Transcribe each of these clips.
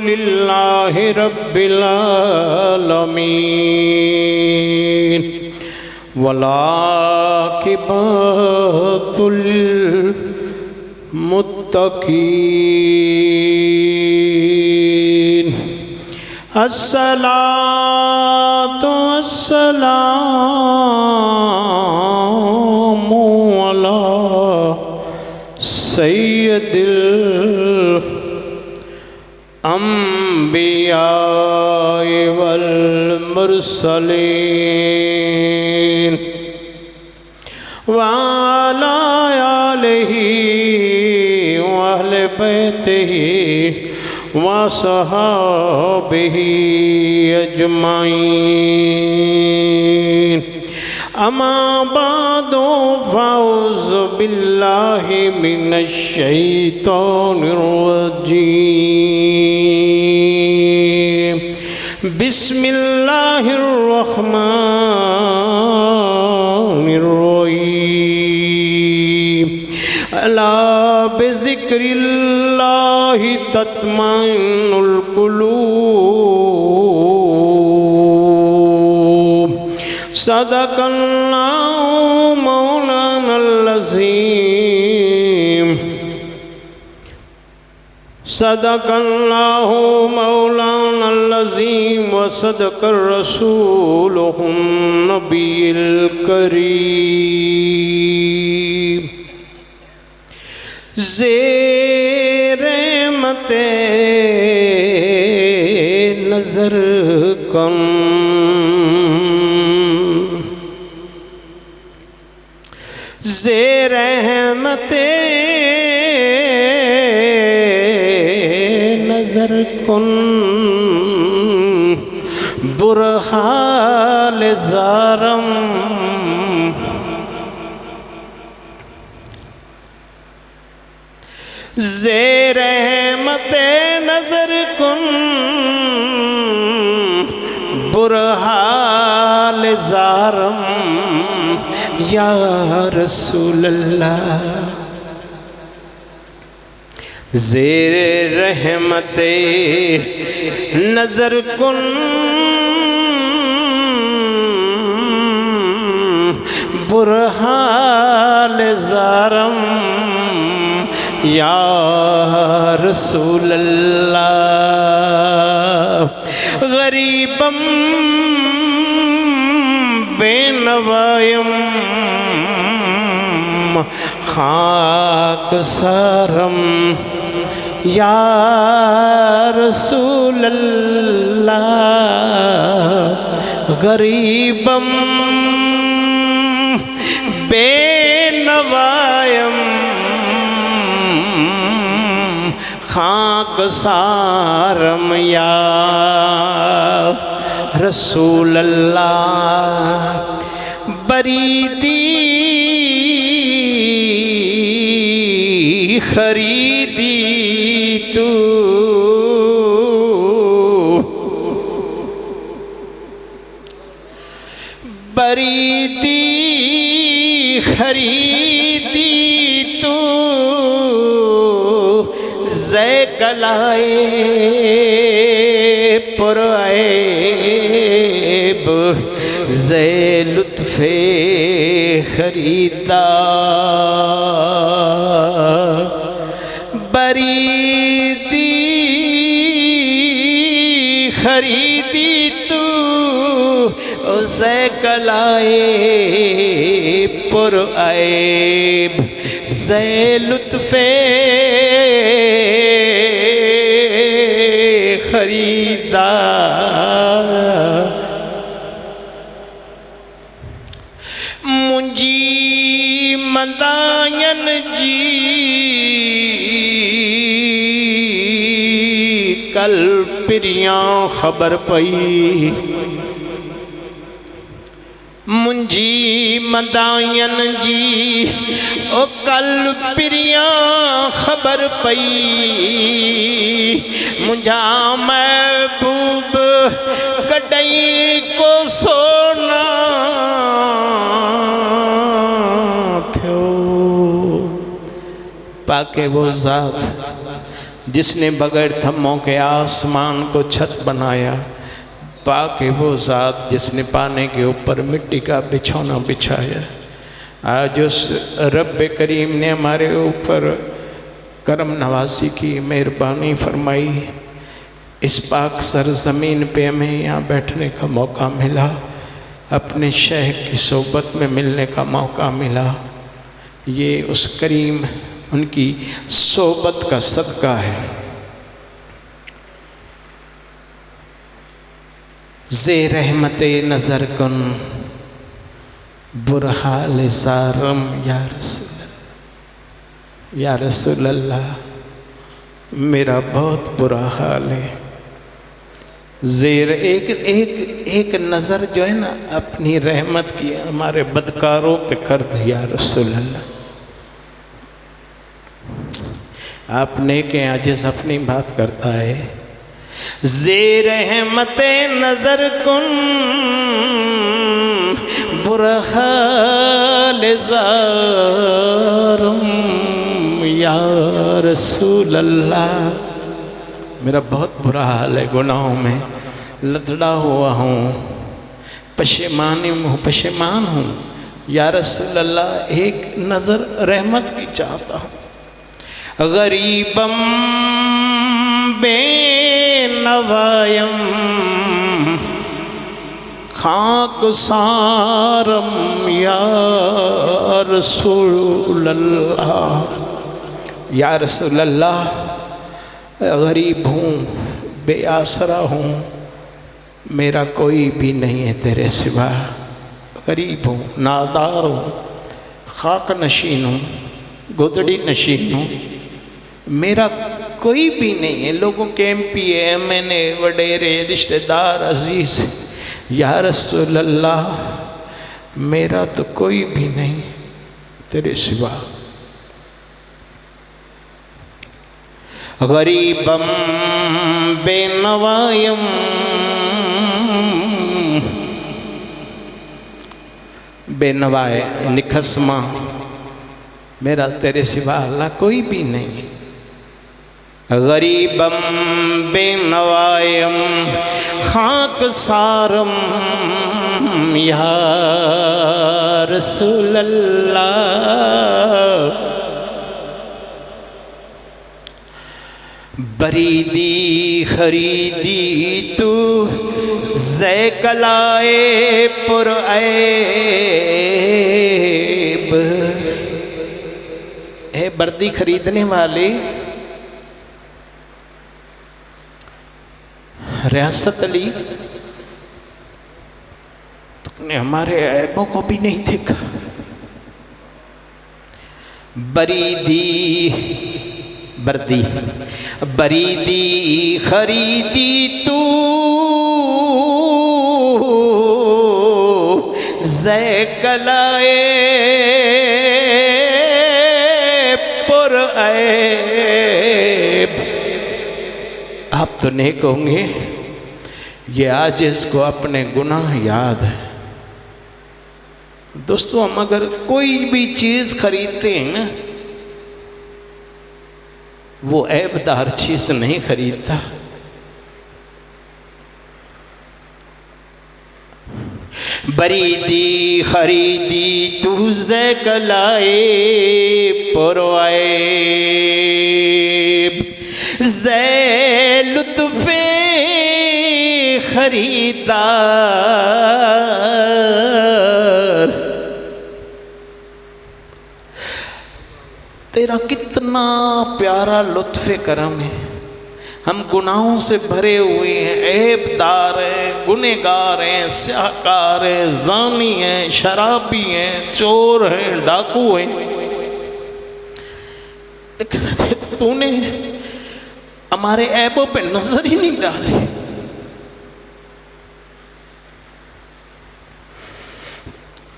लिल्लाहि रब्बिल आलमीन वलाकिबतुल मुत्तकीन। अस्सलातु वस्सलामु अला सय्यदिल अंबिया वल मुरसलीन वाला आलिही व अहले बैतिही व सहाबिही अजमाइन। अमा बादो फ़ाउज़ु बिल्लाहि मिनश शैतानिर रजीम। बिस्मिल्लाहिर रहमानिर रहीम। अला बिज़िक्रिल्लाहि तत्मइन्नुल कुलूब। सदक़ल्लाहु मौलानल अज़ीम। सदक़ल्लाहु मौलानल अज़ीम व सदक़र रसूलुहुन नबियुल करीम। ज़ेरे मते नज़र कन ज़ेरे रहमते नज़र कुन बुरहाल ज़ारम। ज़ेरे रहमते नज़र कुन बुरहाल ज़ारम या रसूलल्लाह। ज़ेरे रहमते नज़र कुन बुरहाल ज़ारम या रसूलल्लाह। गरीबम बेनवायम खाक सारम या रसूलल्लाह। गरीबम बेनवायम खाक सारम या रसूलल्लाह। बरीदी खरीदी तू बरीदी खरीदी तू ज़ै कलाए पुरऐब ज़ै लुत्फ़े खरीदा। बरीदी खरीदी तू ज़ै कलाए पुरऐब ज़ै लुत्फ़े खरीदा। मुंजी मंदायन जी कल पिरियां खबर पई। मुंजी मदायन जी ओ कल पिरियां खबर पई। मुंजा महबूब कॾई को सोना थो। पाके वो ज़ात जिसने बगैर थम्मों के आसमान को छत बनाया, पाक है वो ज़ात जिसने पानी के ऊपर मिट्टी का बिछौना बिछाया। आज उस रब करीम ने हमारे ऊपर करम नवाजी की, मेहरबानी फरमाई। इस पाक सरज़मीन पे हमें यहाँ बैठने का मौका मिला, अपने शेख की सोबत में मिलने का मौका मिला। ये उस करीम उनकी सोबत का सदका है। ज़े रहमते नज़र कुन बुरहाल ज़ारम या रसूल अल्लाह, मेरा बहुत बुरा हाल है। ज़ेर एक नज़र जो है ना अपनी रहमत की हमारे बदकारों पे कर दे या रसूल अल्लाह। आप नेके आजिज़ अपनी बात करता है। ज़ेर रहमते नज़र कुन बुरहाल ज़ारम या रसूल अल्लाह, मेरा बहुत बुरा हाल है, गुनाहों में लथड़ा हुआ हूँ, पशेमान हूँ या रसूल अल्लाह, एक नज़र रहमत की चाहता हूँ। गरीबम बेनवायम खाक सारम या रसूल अल्लाह, या रसूल अल्लाह, गरीब हूँ, बेआसरा हूँ, मेरा कोई भी नहीं है तेरे सिवा। गरीब हूँ, नादार हूँ, खाक नशीन हूँ, गोदड़ी नशीन हूँ, मेरा कोई भी नहीं है। लोगों के MP MNA वडेरे रिश्तेदार अजीज़, या रसूल अल्लाह, मेरा तो कोई भी नहीं तेरे सिवा। गरीबम बेनवायम बेनवाए निखस्मा, मेरा तेरे सिवा अल्लाह कोई भी नहीं। गरीबम बेनवायम खाक सारम या रसूल अल्लाह, बरीदी खरीदी तू ज़ै कलाए पुर ऐब। ए बर्दी खरीदने वाले, रियासत अली, तुमने हमारे ऐबों को भी नहीं देखा। बर्दी बरीदी खरीदी तू ज़ै कलाए पुर ऐब। आप तो नेक होंगे, ये आज इसको अपने गुनाह याद है। दोस्तों, हम अगर कोई भी चीज़ खरीदते हैं ना, वो ऐबदार चीज़ नहीं खरीदता। बरीदी खरीदी तू ज़ै कलाए पुरवाए, ज़ै लुत्फ़े खरीदार। तेरा कितना प्यारा लुत्फ़े करम है। हम गुनाहों से भरे हुए हैं, ऐबदार हैं, गुनहगार हैं, स्याहकार हैं, ज़ानी हैं, शराबी हैं, चोर हैं, डाकू हैं, लेकिन तूने हमारे ऐबों पे नजर ही नहीं डाली।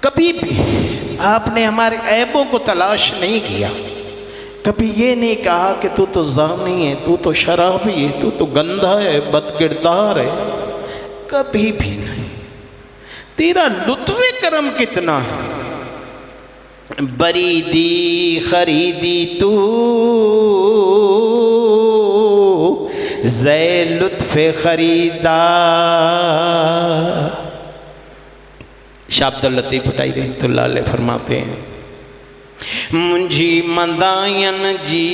कभी भी आपने हमारे ऐबों को तलाश नहीं किया। कभी ये नहीं कहा कि तू तो ज़ानी है, तू तो शराबी है, तू तो गंदा है, बदकिरदार है। कभी भी नहीं। तेरा लुत्फ़े करम कितना है। बरीदी खरीदी तू ज़ै लुत्फ़ ख़रीदा। शाह अब्दुल लतीफ़ भुटाई रहमतुल्लाह अलैह फरमाते हैं, मुंजी मंदायन जी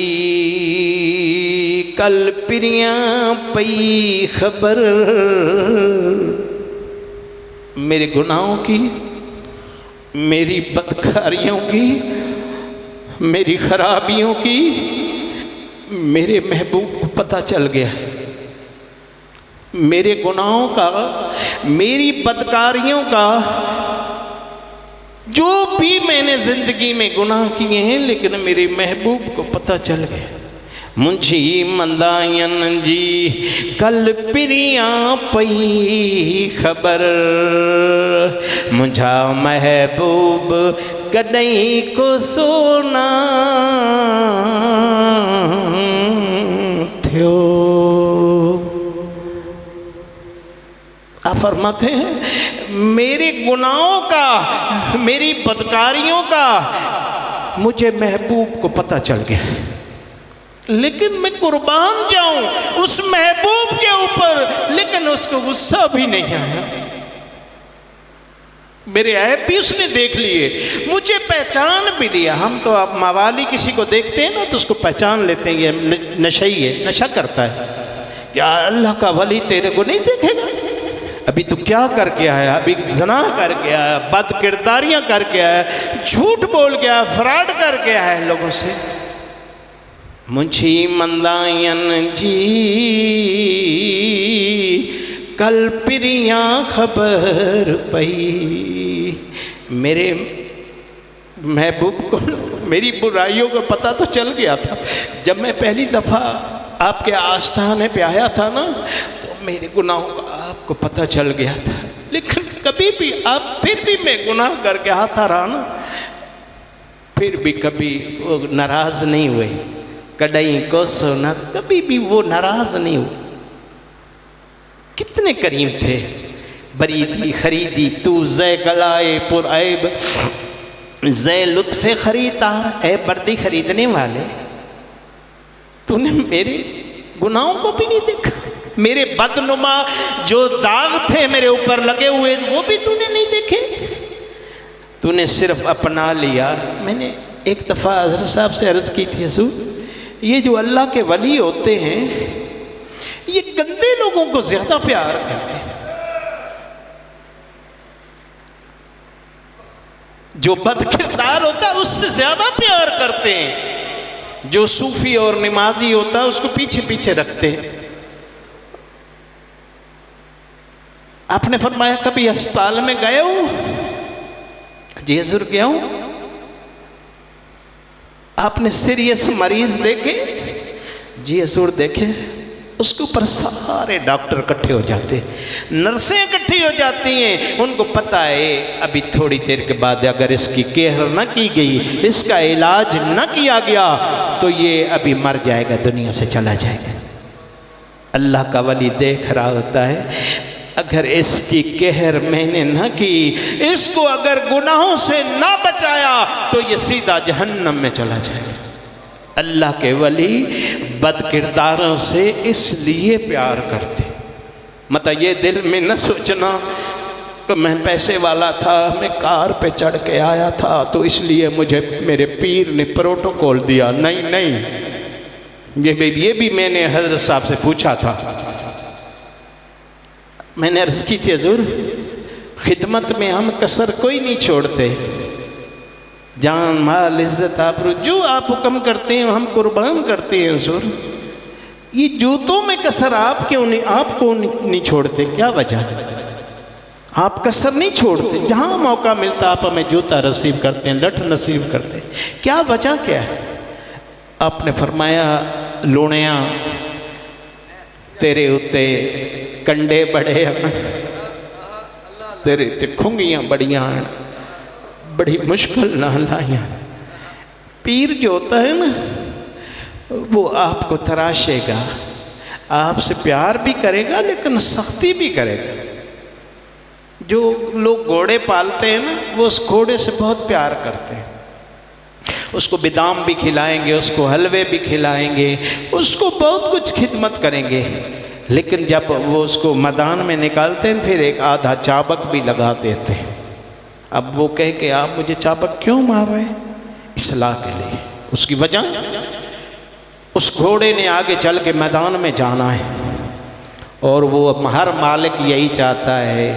कल पिरियां पई खबर, मेरे गुनाहों की, मेरी बदकारियों की, मेरी खराबियों की मेरे महबूब को पता चल गया। मेरे गुनाहों का, मेरी बदकारियों का, जो भी मैंने ज़िंदगी में गुनाह किए हैं, लेकिन मेरे महबूब को पता चल गया। मुंशी मंदायन जी कल पिरियां पई खबर, मुझा महबूब कॾहिं को सोना थियो। आप फरमाते हैं मेरे गुनाहों का, मेरी बदकारियों का मुझे महबूब को पता चल गया, लेकिन मैं कुर्बान जाऊं उस महबूब के ऊपर, लेकिन उसको गुस्सा भी नहीं आया। मेरे ऐब भी उसने देख लिए, मुझे पहचान भी लिया। हम तो आप मवाली किसी को देखते हैं ना तो उसको पहचान लेते हैं, ये नशई है, नशा करता है। क्या अल्लाह का वली तेरे को नहीं देखेगा? अभी तू क्या करके आया? अभी ज़ना करके आया, बद किरदारियाँ करके आया, झूठ बोल गया, फ्रॉड करके आया लोगों से। मुंशी मंदायन जी कल पिरियां खबर पई, मेरे महबूब को मेरी बुराइयों का पता तो चल गया था। जब मैं पहली दफ़ा आपके आस्थाने पे आया था ना, तो मेरे गुनाहों का आपको पता चल गया था, लेकिन कभी भी आप फिर भी मैं गुनाह करके आता रहा ना, फिर भी कभी वो नाराज़ नहीं हुए। कॾहिं को सोना, कभी भी वो नाराज़ नहीं हुए। कितने करीम थे। बरीदी खरीदी तू ज़ै गलाए पुरऐब, ज़ै लुत्फ़ खरीदा, ऐ बर्दी खरीदने वाले, तूने मेरे गुनाहों को भी नहीं देखा। मेरे बदनुमा जो दाग थे मेरे ऊपर लगे हुए, वो भी तूने नहीं देखे। तूने सिर्फ अपना लिया। मैंने एक दफ़ा हज़रत साहब से अर्ज़ की थी, हज़ूर ये जो अल्लाह के वली होते हैं ये गंदे लोगों को ज़्यादा प्यार करते हैं, जो बदकिरदार होता है उससे ज़्यादा प्यार करते हैं, जो सूफ़ी और नमाजी होता है उसको पीछे पीछे रखते हैं। आपने फरमाया कभी अस्पताल में गए हो? जी हज़ूर गया हूँ। आपने सीरियस मरीज देखे? जी हज़ूर देखे। उसके ऊपर सारे डॉक्टर इकट्ठे हो जाते हैं, नर्सें इकट्ठी हो जाती हैं, उनको पता है अभी थोड़ी देर के बाद अगर इसकी केयर न की गई, इसका इलाज न किया गया तो ये अभी मर जाएगा, दुनिया से चला जाएगा। अल्लाह का वली देख रहा होता है, अगर इसकी कहर मैंने न की, इसको अगर गुनाहों से न बचाया तो ये सीधा जहन्नम में चला जाएगा। अल्लाह के वली बद किरदारों से इसलिए प्यार करते। मतलब ये दिल में न सोचना कि मैं पैसे वाला था, मैं कार पे चढ़ के आया था तो इसलिए मुझे मेरे पीर ने प्रोटोकॉल दिया। नहीं नहीं, ये भी मैंने हजरत साहब से पूछा था। मैंने अर्ज़ की थी, हजूर खिदमत में हम कसर कोई नहीं छोड़ते, जान माल इज़्ज़त आबरू जो आप हुक्म करते हैं हम कुर्बान करते हैं। हजूर ये जूतों में कसर आप क्यों नहीं, आपको नहीं छोड़ते? क्या वजह? आप कसर नहीं छोड़ते, जहाँ मौका मिलता आप हमें जूता नसीब करते हैं, लठ नसीब करते हैं, क्या वजह क्या है? आपने फरमाया लोणिया तेरे उत्ते कंडे बड़े हैं, तेरे ते खुंगियाँ बड़ियाँ हैं, बड़ी मुश्किल ना लाइया। पीर जो होता है ना वो आपको तराशेगा, आपसे प्यार भी करेगा लेकिन सख्ती भी करेगा। जो लोग घोड़े पालते हैं ना वो उस घोड़े से बहुत प्यार करते हैं, उसको बादाम भी खिलाएंगे, उसको हलवे भी खिलाएंगे, उसको बहुत कुछ खिदमत करेंगे। लेकिन जब वो उसको मैदान में निकालते हैं फिर एक आधा चाबक भी लगा देते हैं। अब वो कह के आप मुझे चाबक क्यों मार रहे हैं? इसलाह के लिए। उसकी वजह, उस घोड़े ने आगे चल के मैदान में जाना है और वो हर मालिक यही चाहता है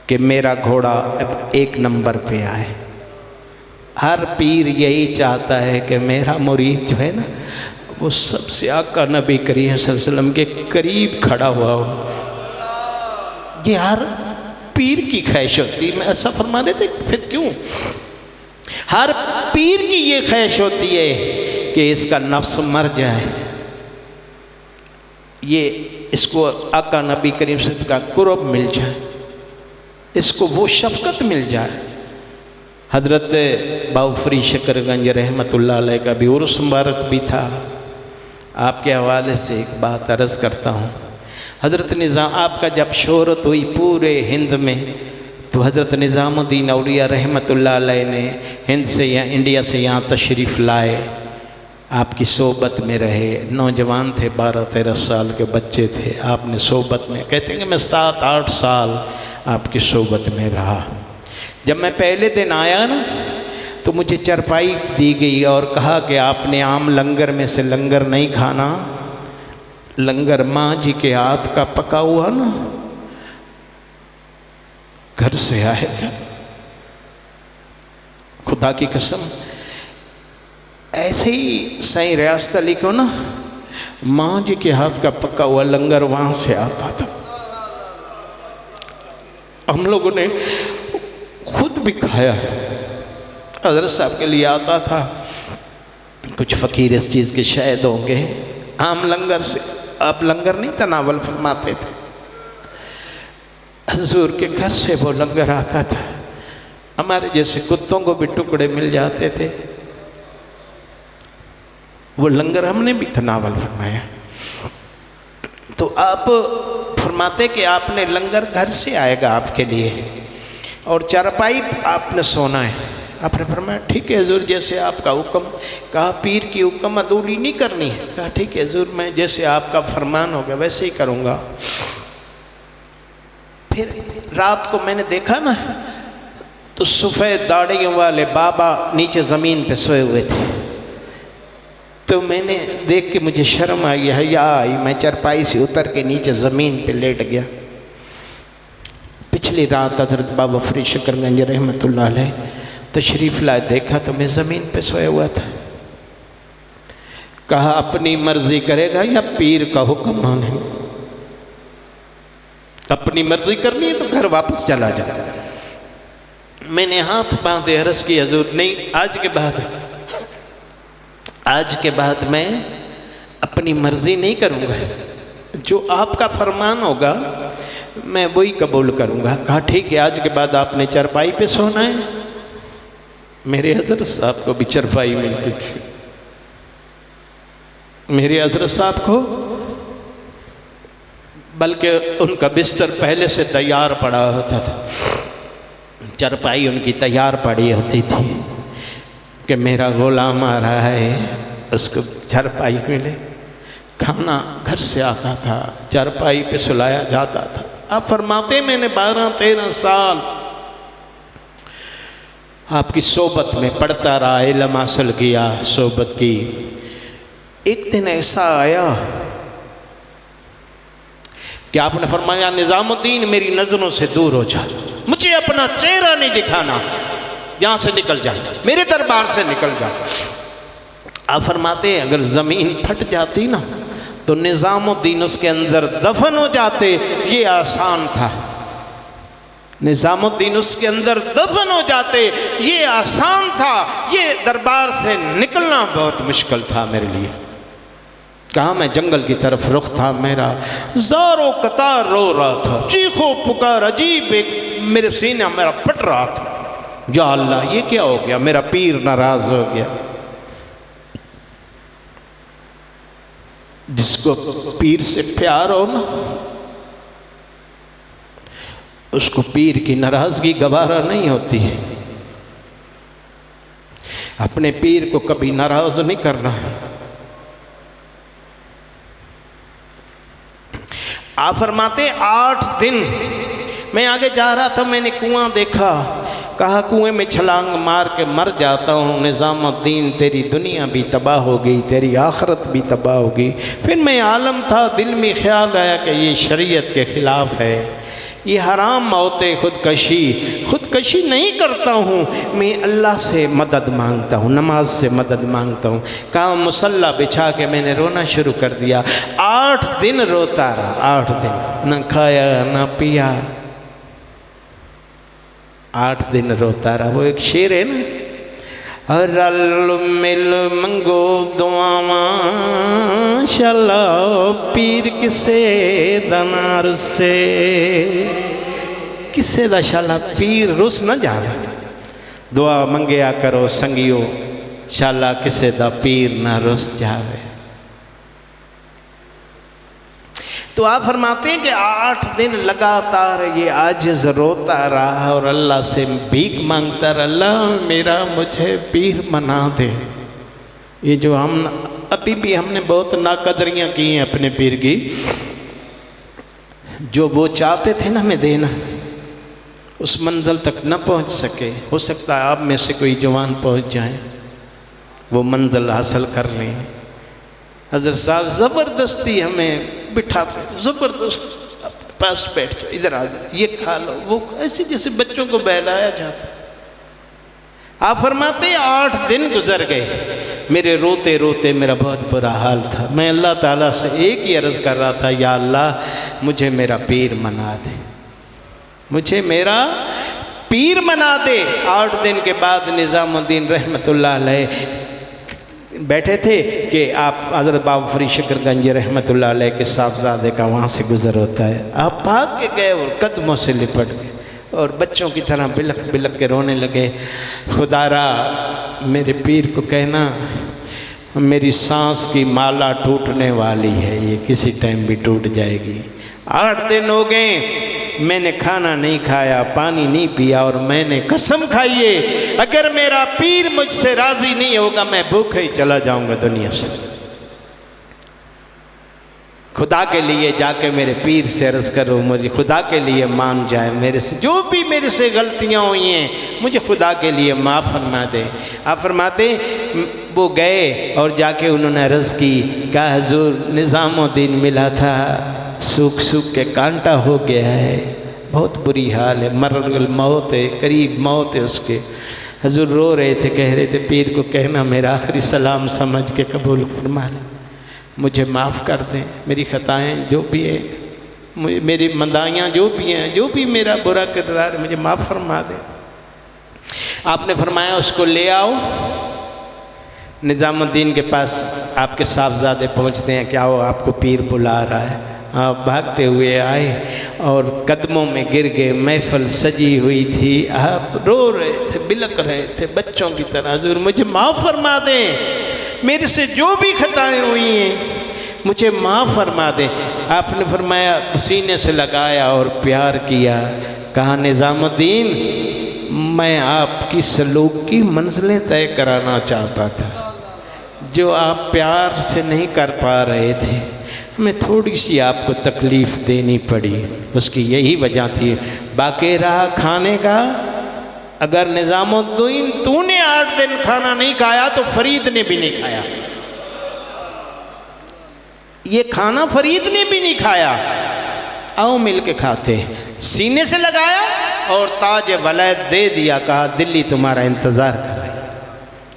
कि मेरा घोड़ा अब 1 नंबर पे आए। हर पीर यही चाहता है कि मेरा मुरीद जो है ना वो सबसे आका नबी करीम सल्लल्लाहु अलैहि वसल्लम के करीब खड़ा हुआ हो। ये हर पीर की ख्वाहिश होती है। मैं ऐसा फरमा रहे थे, फिर क्यों? हर पीर की ये ख्वाहिश होती है कि इसका नफ्स मर जाए, ये इसको आका नबी करीम सल्लल्लाहु अलैहि वसल्लम का कुर्ब मिल जाए, इसको वो शफ़क़त मिल जाए। हज़रत बाउफरी शकरगंज रहमतुल्लाह अलैह का भी उर्स मुबारक भी था। आपके हवाले से एक बात अर्ज़ करता हूँ। हज़रत निज़ाम, आपका जब शोहरत हुई पूरे हिंद में, तो हज़रत निज़ामुद्दीन औलिया रहमतुल्लाह अलैह ने हिंद से या इंडिया से यहाँ तशरीफ़ लाए, आपकी सोबत में रहे। नौजवान थे, 12-13 साल के बच्चे थे। आपने सोबत में, कहते हैं कि मैं 7-8 साल आपकी सोबत में रहा। जब मैं पहले दिन आया ना तो मुझे चरपाई दी गई और कहा कि आपने आम लंगर में से लंगर नहीं खाना, लंगर माँ जी के हाथ का पका हुआ ना घर से आएगा। खुदा की कसम, ऐसे ही सही रियासत अली को ना माँ जी के हाथ का पका हुआ लंगर वहाँ से आता था। हम लोगों ने खुद भी खाया है। हज़रत साहब के लिए आता था, कुछ फ़कीर इस चीज़ के शायद होंगे, आम लंगर से आप लंगर नहीं तनावल फरमाते थे, हुज़ूर के घर से वो लंगर आता था। हमारे जैसे कुत्तों को भी टुकड़े मिल जाते थे, वो लंगर हमने भी तनावल फरमाया। तो आप फरमाते कि आपने लंगर घर से आएगा आपके लिए और चारपाई आपने सोना है। आपने फरमाया ठीक है हुज़ूर, जैसे आपका हुक्म। कहा पीर की हुक्म अदूली नहीं करनी है। कहा ठीक है हुज़ूर, मैं जैसे आपका फरमान होगा वैसे ही करूँगा। फिर रात को मैंने देखा ना तो सफ़ेद दाढ़ियों वाले बाबा नीचे ज़मीन पे सोए हुए थे। तो मैंने देख के मुझे शर्म आई, हया आई, मैं चरपाई से उतर के नीचे ज़मीन पे लेट गया। पिछली रात हज़रत बाबा फरीद शकरगंज रहमतुल्लाह अलैह तशरीफ़ लाए, देखा तो मैं ज़मीन पे सोया हुआ था। कहा अपनी मर्ज़ी करेगा या पीर का हुक्म मानेगा? अपनी मर्ज़ी करनी है तो घर वापस चला जा। मैंने हाथ बांधे अर्ज़ की हुज़ूर नहीं, आज के बाद मैं अपनी मर्ज़ी नहीं करूँगा, जो आपका फरमान होगा मैं वही कबूल करूँगा। कहा ठीक है, आज के बाद आपने चरपाई पे सोना है। मेरे हज़रत साहब को भी चरपाई मिलती थी। मेरे हज़रत साहब को बल्कि उनका बिस्तर पहले से तैयार पड़ा होता था, चरपाई उनकी तैयार पड़ी होती थी कि मेरा गुलाम आ रहा है, उसको चरपाई मिले। खाना घर से आता था, चरपाई पे सुलाया जाता था। आप फरमाते मैंने 12-13 साल आपकी सोबत में पढ़ता रहा, इल्म हासिल किया, सोबत की। एक दिन ऐसा आया कि आपने फरमाया निज़ामुद्दीन मेरी नज़रों से दूर हो जा, मुझे अपना चेहरा नहीं दिखाना, यहाँ से निकल जा, मेरे दरबार से निकल जा। आप फरमाते हैं अगर ज़मीन फट जाती ना तो निज़ामुद्दीन उसके अंदर दफन हो जाते, ये आसान था। निज़ामुद्दीन उसके अंदर दफन हो जाते, ये आसान था। ये दरबार से निकलना बहुत मुश्किल था मेरे लिए। कहा मैं जंगल की तरफ रुख था मेरा, ज़ारो कतार रो रहा था, चीखो पुकार अजीब एक मेरे सीने मेरा फट रहा था। या अल्लाह ये क्या हो गया, मेरा पीर नाराज़ हो गया। जिसको पीर से प्यार हो ना उसको पीर की नाराज़गी गवारा नहीं होती है। अपने पीर को कभी नाराज नहीं करना। आप फरमाते 8 दिन मैं आगे जा रहा था, मैंने कुआं देखा, कहा कुएं में छलांग मार के मर जाता हूँ, निज़ामुद्दीन तेरी दुनिया भी तबाह हो गई, तेरी आखरत भी तबाह हो गई। फिर मैं आलम था, दिल में ख्याल आया कि ये शरीयत के ख़िलाफ़ है, ये हराम मौत खुदकशी नहीं करता हूँ, मैं अल्लाह से मदद मांगता हूँ, नमाज से मदद मांगता हूँ। कहा मुसल्ला बिछा के मैंने रोना शुरू कर दिया। 8 दिन रोता रहा, 8 दिन न खाया न पिया, 8 दिन रोता रहा। वो एक शेर है ना, रल मिल मंगो दुआवा शाला पीर किसे दनार से, किसे दा शाला पीर रुस न जावे, दुआ मंगया करो संगियो शाला किसे दा पीर ना रुस जावे। तो आप फरमाते हैं कि 8 दिन लगातार ये आजिज़ रोता रहा और अल्लाह से भीख मांगता रहा, अल्लाह मेरा मुझे पीर बना दे। ये जो हम अभी भी हमने बहुत नाकदरियाँ की हैं अपने पीर की, जो वो चाहते थे ना हमें देना, उस मंजिल तक न पहुँच सके। हो सकता है आप में से कोई जवान पहुँच जाए, वो मंजिल हासिल कर लें। हज़रत साहब ज़बरदस्ती हमें बिठाते थे, ज़बरदस्ती पास बैठ जाओ, इधर आ जाओ, ये खा लो, वो ऐसे जैसे बच्चों को बहलाया जाता। आप फरमाते 8 दिन गुजर गए, मेरे रोते रोते मेरा बहुत बुरा हाल था। मैं अल्लाह ताला से एक ही अर्ज़ कर रहा था, या अल्लाह मुझे मेरा पीर मना दे, मुझे मेरा पीर मना दे। 8 दिन के बाद निज़ामुद्दीन रहमतुल्लाह अलैह बैठे थे कि आप हज़रत बाबा फरीद शकरगंज रहमतुल्लाह अलैह के साहबजादे का वहाँ से गुज़र होता है। आप भाग के गए और कदमों से लिपट गए और बच्चों की तरह बिलक बिलक के रोने लगे। खुदारा मेरे पीर को कहना मेरी सांस की माला टूटने वाली है, ये किसी टाइम भी टूट जाएगी। 8 दिन हो गए, मैंने खाना नहीं खाया, पानी नहीं पिया, और मैंने कसम खाई है अगर मेरा पीर मुझसे राज़ी नहीं होगा मैं भूखे ही चला जाऊंगा दुनिया से। खुदा के लिए जाके मेरे पीर से अर्ज़ करो, मुझे खुदा के लिए मान जाए, मेरे से जो भी मेरे से गलतियाँ हुई हैं मुझे खुदा के लिए माफ़ फरमा दे। आप फरमाते वो गए और जाके उन्होंने अर्ज़ की, कहा हुज़ूर निज़ामुद्दीन मिला था, सूख सूख के कांटा हो गया है, बहुत बुरी हाल है, मरल मौत है, करीब मौत है उसके। हुज़ूर रो रहे थे, कह रहे थे पीर को कहना मेरा आखिरी सलाम समझ के कबूल फरमा ले, मुझे माफ़ कर दें, मेरी ख़ताएँ जो भी है, मेरी मंदाइयाँ जो भी हैं, जो भी मेरा बुरा किरदार मुझे माफ़ फरमा दें। आपने फरमाया उसको ले आओ। निज़ामुद्दीन के पास आपके साहबजादे पहुँचते हैं, क्या हो आपको पीर बुला रहा है। आप भागते हुए आए और कदमों में गिर गए। महफिल सजी हुई थी, आप रो रहे थे, बिलक रहे थे बच्चों की तरह, हुज़ूर मुझे माफ़ फरमा दें, मेरे से जो भी खताएं हुई हैं मुझे माफ़ फरमा दें। आपने फरमाया सीने से लगाया और प्यार किया। कहा निज़ामुद्दीन मैं आपकी सलूक की मंजिलें तय कराना चाहता था, जो आप प्यार से नहीं कर पा रहे थे, हमें थोड़ी सी आपको तकलीफ़ देनी पड़ी, उसकी यही वजह थी। बाकी रहा खाने का, अगर निज़ामुद्दीन तूने 8 दिन खाना नहीं खाया तो फरीद ने भी नहीं खाया, ये खाना फरीद ने भी नहीं खाया, आओ मिल के खाते। सीने से लगाया और ताज वलैत दे दिया, कहा दिल्ली तुम्हारा इंतज़ार कर रही।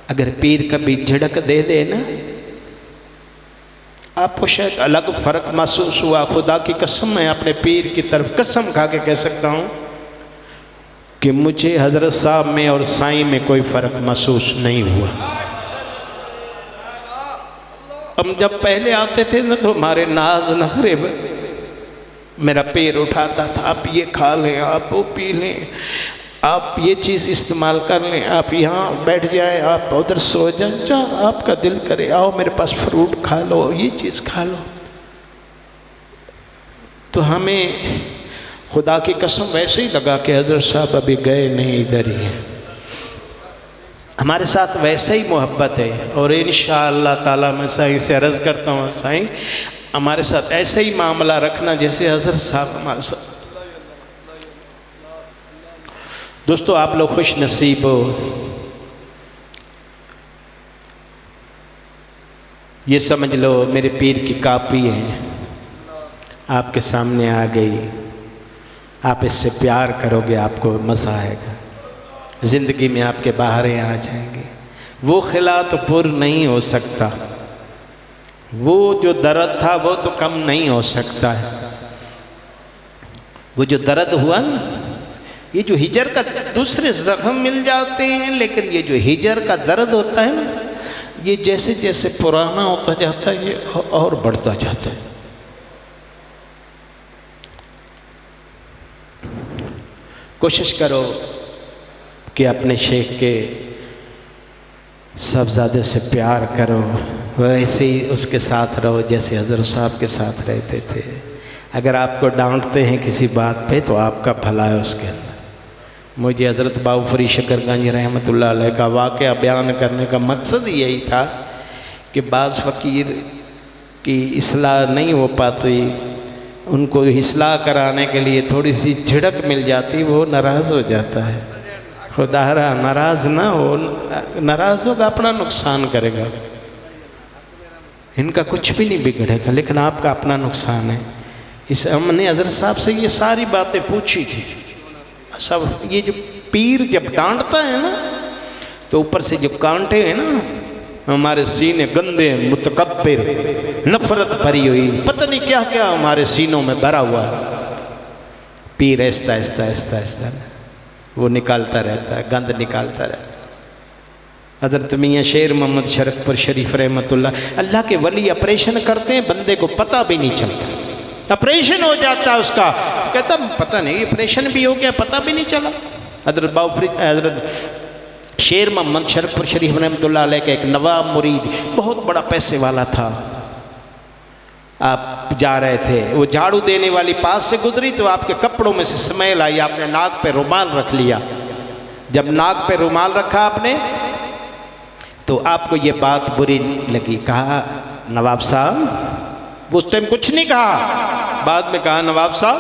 अगर पीर कभी झिड़क दे दे ना, आपको शायद अलग फ़र्क महसूस हुआ। खुदा की कसम मैं अपने पीर की तरफ कसम खा के कह सकता हूँ कि मुझे हज़रत साहब में और साईं में कोई फ़र्क महसूस नहीं हुआ। हम जब पहले आते थे ना तो हमारे नाज नखरे मेरा पीर उठाता था, आप ये खा लें, आप वो पी लें, आप ये चीज़ इस्तेमाल कर लें, आप यहाँ बैठ जाए, आप उधर सो जाए, जहाँ आपका दिल करे, आओ मेरे पास फ्रूट खा लो, ये चीज़ खा लो। तो हमें खुदा की कसम वैसे ही लगा कि हज़रत साहब अभी गए नहीं, इधर ही हैं। हमारे साथ वैसे ही मोहब्बत है। और इंशाअल्लाह ताला मैं साईं से अर्ज़ करता हूँ, साईं हमारे साथ ऐसे ही मामला रखना जैसे हज़रत साहब हमारे साथ। दोस्तों आप लोग खुश नसीब हो। ये समझ लो मेरे पीर की कापी है, आपके सामने आ गई, आप इससे प्यार करोगे, आपको मज़ा आएगा, ज़िंदगी में आपके बहारें आ जाएंगे। वो खिला तो पुर नहीं हो सकता, वो जो दर्द था वो तो कम नहीं हो सकता है। वो जो दर्द हुआ ना, ये जो हिजर का दूसरे जख्म मिल जाते हैं, लेकिन ये जो हिजर का दर्द होता है ना, ये जैसे जैसे पुराना होता जाता है ये और बढ़ता जाता है। कोशिश करो कि अपने शेख के साहबजादे से प्यार करो, वैसे ही उसके साथ रहो जैसे हज़रत साहब के साथ रहते थे। अगर आपको डांटते हैं किसी बात पे तो आपका भला है उसके अंदर। मुझे हज़रत बाउफरी शकरगंज रहमतुल्लाह अलैह का वाक़या बयान करने का मकसद यही था कि बाज़ फ़कीर की इस्लाह नहीं हो पाती, उनको इस्लाह कराने के लिए थोड़ी सी झिड़क मिल जाती, वो नाराज़ हो जाता है। खुदारा नाराज़ ना हो, नाराज़ होगा अपना नुकसान करेगा, इनका कुछ भी नहीं बिगड़ेगा, लेकिन आपका अपना नुकसान है। इस हमने हज़रत साहब से ये सारी बातें पूछी थी सब। ये जो पीर जब डांटता है ना, तो ऊपर से जो कांटे हैं ना, हमारे सीने गंदे मुतकब्बिर नफरत भरी हुई, पता नहीं क्या क्या हमारे सीनों में भरा हुआ है। पीर ऐसा ऐसा ऐसा ऐसा वो निकालता रहता है, गंद निकालता रहता है। हज़रत मियाँ शेर मोहम्मद शरकपुर शरीफ रहमतुल्लाह, अल्लाह के वली ऑपरेशन करते हैं, बंदे को पता भी नहीं चलता, ऑपरेशन हो जाता है उसका, कहता पता नहीं ऑपरेशन भी हो गया, पता भी नहीं चला। हज़रत बाउफरी हज़रत शेर मोहम्मद शरकपुर शरीफ रहमतुल्लाह अलैह का एक नवाब मुरीद बहुत बड़ा पैसे वाला था। आप जा रहे थे, वो झाड़ू देने वाली पास से गुजरी तो आपके कपड़ों में से स्मेल आई, आपने नाक पे रुमाल रख लिया। जब नाक पे रुमाल रखा आपने तो आपको ये बात बुरी लगी। कहा नवाब साहब, उस टाइम कुछ नहीं कहा, बाद में कहा नवाब साहब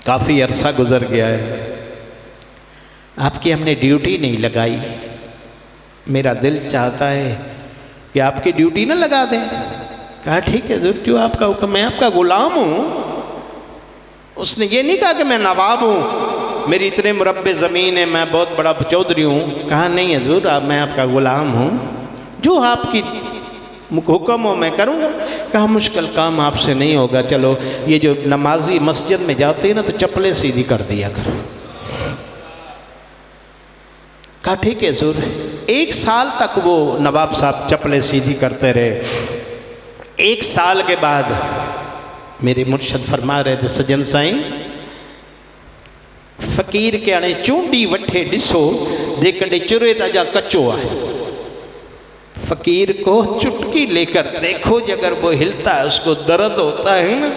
काफ़ी अरसा गुजर गया है, आपकी हमने ड्यूटी नहीं लगाई, मेरा दिल चाहता है कि आपकी ड्यूटी ना लगा दें। कहा ठीक है ज़रूर, जो आपका हुक्म, मैं आपका ग़ुलाम हूँ। उसने ये नहीं कहा कि मैं नवाब हूँ, मेरी इतने मुरब्बे ज़मीन है, मैं बहुत बड़ा चौधरी हूँ। कहा नहीं हज़ूर, मैं आपका ग़ुलाम हूँ, जो आपकी हुक्म हो मैं करूँगा। कहा मुश्किल काम आपसे नहीं होगा, चलो ये जो नमाजी मस्जिद में जाते हैं ना तो चप्पलें सीधी कर दिया करो। कहा ठीक है ज़रूर। 1 साल तक वो नवाब साहब चप्पलें सीधी करते रहे। 1 साल के बाद मेरे मुर्शद फरमा रहे थे, सजन साईं फ़कीर के आने चूंडी वठे डिसो जेकॾहिं चुरे ता जा कच्चो है। फ़कीर को चुटकी लेकर देखो, अगर वो हिलता है, उसको दर्द होता है ना,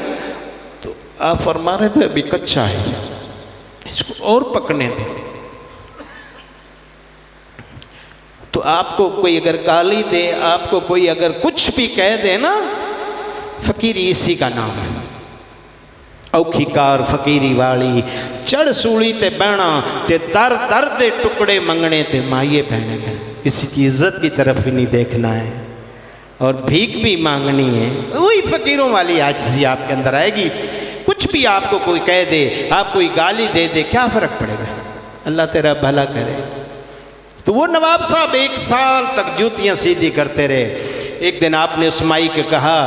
तो आप फरमा रहे थे अभी कच्चा है, इसको और पकने दो। तो आपको कोई अगर गाली दे, आपको कोई अगर कुछ भी कह दे ना, फ़कीरी इसी का नाम है। औखी कार फ़कीरी वाली, चढ़ सूली ते बहना ते दर दर दे टुकड़े मंगने ते माइए बहने गए। किसी की इज्जत की तरफ ही नहीं देखना है और भीख भी मांगनी है। वही फ़कीरों वाली आजिज़ी आपके अंदर आएगी। कुछ भी आपको कोई कह दे, आप कोई गाली दे दे, क्या फ़र्क पड़ेगा, अल्लाह तेरा भला करे। तो वो नवाब साहब 1 साल तक जूतियाँ सीधी करते रहे। एक दिन आपने उस माई को कहा,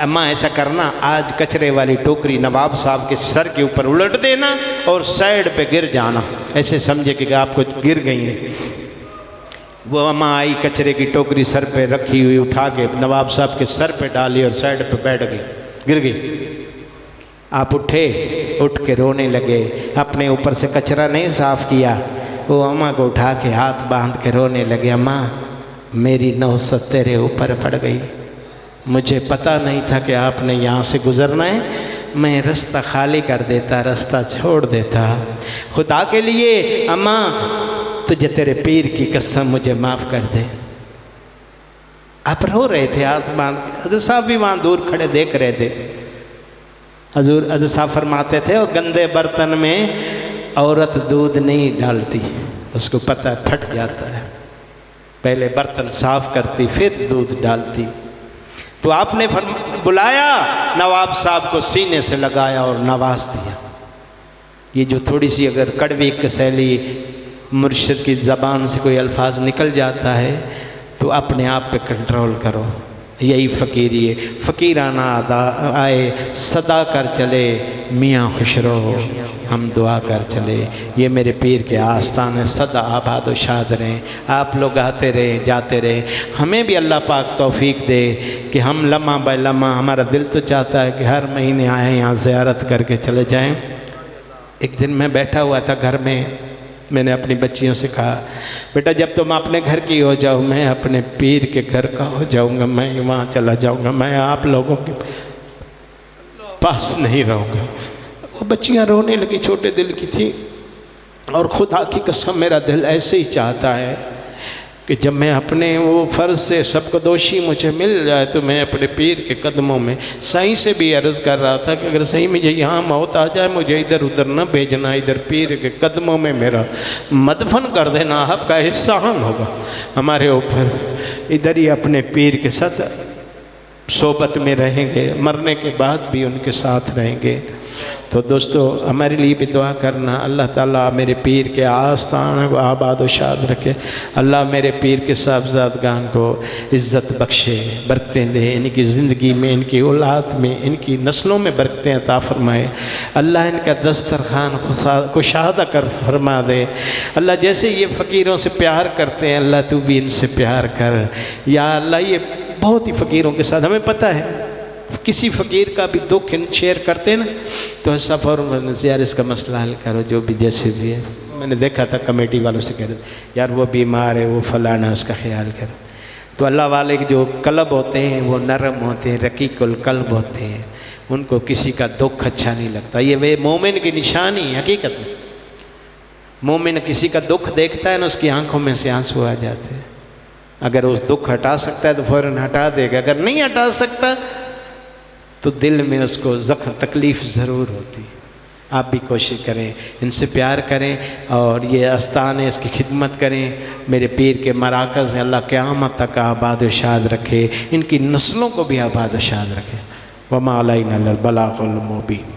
अम्मा ऐसा करना, आज कचरे वाली टोकरी नवाब साहब के सर के ऊपर उलट देना और साइड पे गिर जाना, ऐसे समझे कि आपको गिर गई है। वो अम्मा आई, कचरे की टोकरी सर पे रखी हुई उठा के नवाब साहब के सर पे डाली और साइड पे बैठ गई, गिर गई। आप उठे, उठ के रोने लगे, अपने ऊपर से कचरा नहीं साफ़ किया। वो अम्मा को उठा के हाथ बांध के रोने लगे, अम्मा मेरी नौसत तेरे ऊपर पड़ गई, मुझे पता नहीं था कि आपने यहाँ से गुज़रना है, मैं रास्ता खाली कर देता, रास्ता छोड़ देता। खुदा के लिए अम्मा तुझे तेरे पीर की कसम मुझे माफ़ कर दे। आप रो रहे थे आसमान। हजरत साहब भी वहाँ दूर खड़े देख रहे थे। हजरत साहब फरमाते थे और गंदे बर्तन में औरत दूध नहीं डालती, उसको पता फट जाता है। पहले बर्तन साफ करती फिर दूध डालती। तो आपने बुलाया नवाब साहब को, सीने से लगाया और नवाज दिया। ये जो थोड़ी सी अगर कड़वी कसैली मुर्शिद की ज़बान से कोई अल्फाज निकल जाता है तो अपने आप पे कंट्रोल करो। यही फ़कीरी है। फ़कीराना अदा आए सदा कर चले, मियाँ खुश रहो हम दुआ कर चले। ये मेरे पीर के आस्थान सदा आबाद व शाद रहें। आप लोग आते रहें जाते रहें। हमें भी अल्लाह पाक तौफीक दे कि हम लम्हा बाय लम्हा, हमारा दिल तो चाहता है कि हर महीने आएँ यहाँ ज़ियारत करके चले जाएँ। एक दिन मैं बैठा हुआ था घर में, मैंने अपनी बच्चियों से कहा बेटा जब तुम अपने घर की हो जाओ मैं अपने पीर के घर का हो जाऊंगा, मैं वहाँ चला जाऊंगा, मैं आप लोगों के पास नहीं रहूँगा। वो बच्चियाँ रोने लगी, छोटे दिल की थी। और खुदा की कसम मेरा दिल ऐसे ही चाहता है कि जब मैं अपने वो फ़र्ज़ से सबको दोषी मुझे मिल जाए तो मैं अपने पीर के कदमों में, सही से भी अर्ज़ कर रहा था कि अगर सही मुझे यहाँ मौत आ जाए मुझे इधर उधर न भेजना, इधर पीर के कदमों में मेरा मदफन कर देना, आपका एहसान होगा हमारे ऊपर। इधर ही अपने पीर के साथ सोबत में रहेंगे, मरने के बाद भी उनके साथ रहेंगे। तो दोस्तों हमारे लिए भी दुआ करना, अल्लाह ताला मेरे पीर के आस्थान को आबाद व शाद रखे। अल्लाह मेरे पीर के साहबजादगान को इज़्ज़त बख्शे, बरकतें दे, इनकी ज़िंदगी में, इनकी औलाद में, इनकी नस्लों में बरकतें अता फरमाए। अल्लाह इनका दस्तरखान कुशादा कर फरमा दे। अल्लाह जैसे ये फ़कीरों से प्यार करते हैं अल्लाह तू भी इनसे प्यार कर। या अल्लाह ये बहुत ही फ़कीरों के साथ, हमें पता है किसी फ़कीर का भी दुख शेयर करते हैं ना तो ऐसा फ़ौरन यार इसका मसला हल करो, जो भी जैसे भी है। मैंने देखा था कमेटी वालों से कह रहे यार वो बीमार है, वो फलाना, उसका ख्याल करो। तो अल्लाह वाले के जो कल्ब होते हैं वो नरम होते हैं, रकीकुल कल्ब होते हैं, उनको किसी का दुख अच्छा नहीं लगता। ये वे मोमिन की निशानी है। हकीकत में मोमिन किसी का दुख देखता है ना उसकी आंखों में से आंसू आ जाते हैं। अगर उस दुख हटा सकता है तो फ़ौरन हटा देगा, अगर नहीं हटा सकता तो दिल में उसको ज़ख्म तकलीफ़ ज़रूर होती। आप भी कोशिश करें, इनसे प्यार करें और ये आस्थान है इसकी खिदमत करें। मेरे पीर के मराकज़ हैं, अल्लाह क़यामत तक आबाद व शाद रखे, इनकी नस्लों को भी आबाद व शाद रखे। वमा अलैना इल्लल बलागुल मुबीन।